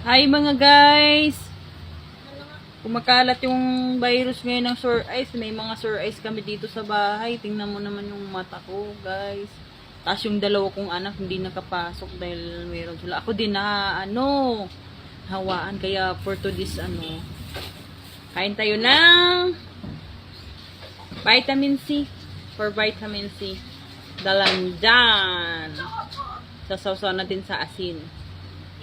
Hi mga guys! Kumakalat yung virus ngayon ng sore eyes. May mga sore eyes kami dito sa bahay. Tingnan mo naman yung mata ko, guys. Tapos yung dalawa kong anak hindi nakapasok dahil meron sila. Ako din na, hawaan. Kaya for today's, kain tayo ng vitamin C. For vitamin C. Dalandan. Sasawsaw natin sa asin.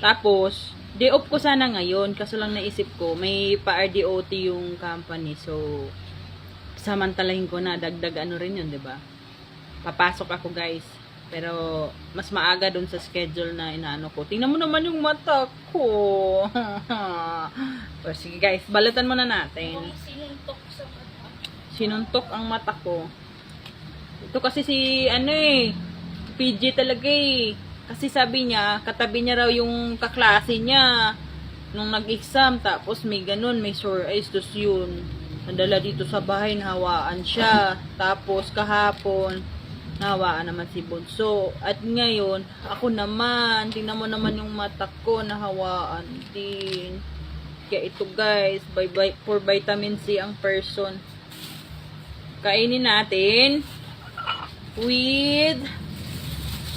Tapos, day off ko sana ngayon. Kaso lang naisip ko, may pa-RDOT yung company. So, samantalahin ko na. Dagdag rin yun, 'di ba? Papasok ako, guys. Pero, mas maaga dun sa schedule na inaano ko. Tingnan mo naman yung mata ko. O, sige, guys. Balatan muna natin. Sinuntok ang mata ko. Ito kasi si, PG talaga eh. Kasi sabi niya, katabi niya raw yung kaklase niya nung nag-exam. Tapos may ganun, may sore eyes. Tapos yun, nadala dito sa bahay, nahawaan siya. Tapos kahapon, nahawaan naman si Bunso. At ngayon, ako naman, tingnan mo naman yung mata ko, nahawaan din. Kaya ito guys, for vitamin C ang person. Kainin natin with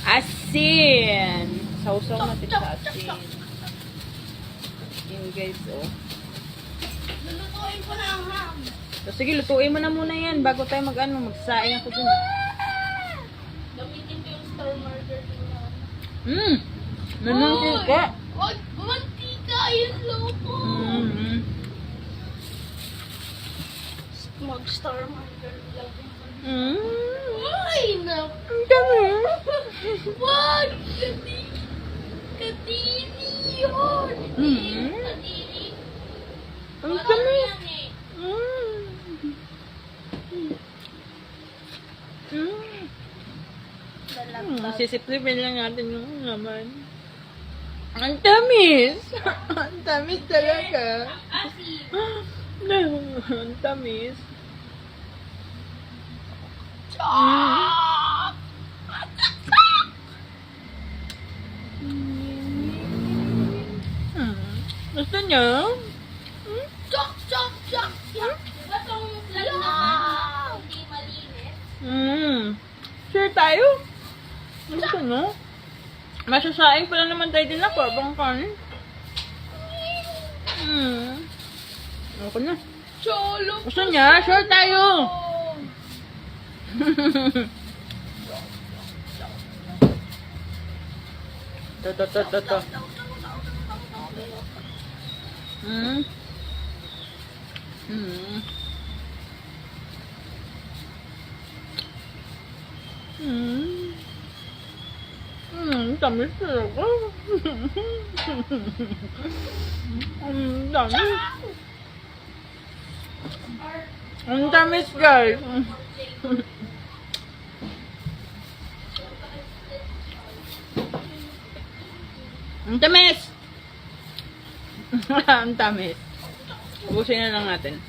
asin. Sausaw natin sa asin. Yun guys, oh. Lulutuin ko na ang ham. So, sige, lutuin mo na muna yan bago tayo magsaing ako dun. Gamitin ko yung star marker nila. Mantika. Wag, mantika yung loko. Mag-star marker lang. Ay, naku. Ang dami. Wag! Kadiri yun! Kadiri. Ang dami. Sisip-sipin lang natin yung naman. Ang tamis. Ang tamis talaga. Ang tamis. Gusto niyo? Chok, chok, chok, chok. Diba tong lalaki hindi malinis? Sure tayo? Gusto niyo? Masasaing pala naman tayo din ako abang kanin. Ako na. Cholo. Gusto niya? Sure tayo! To. Tamis talaga. Tamis. Ang tamis, guys. Ang tamis! Ang tamis. Ubusin na lang natin.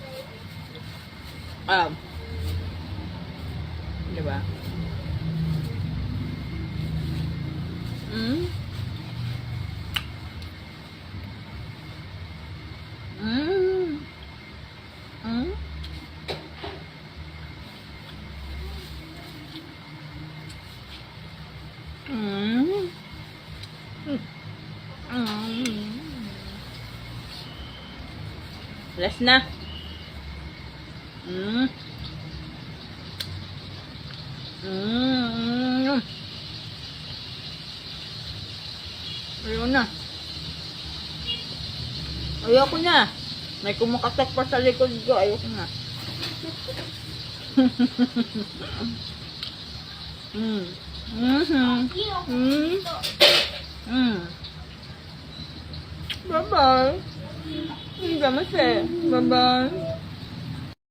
Diba? Last na. Ayaw na. Ayoko na. May kumakatak pa sa likod ko. Ayoko na. Bye-bye. Ang gamas eh. Bye-bye.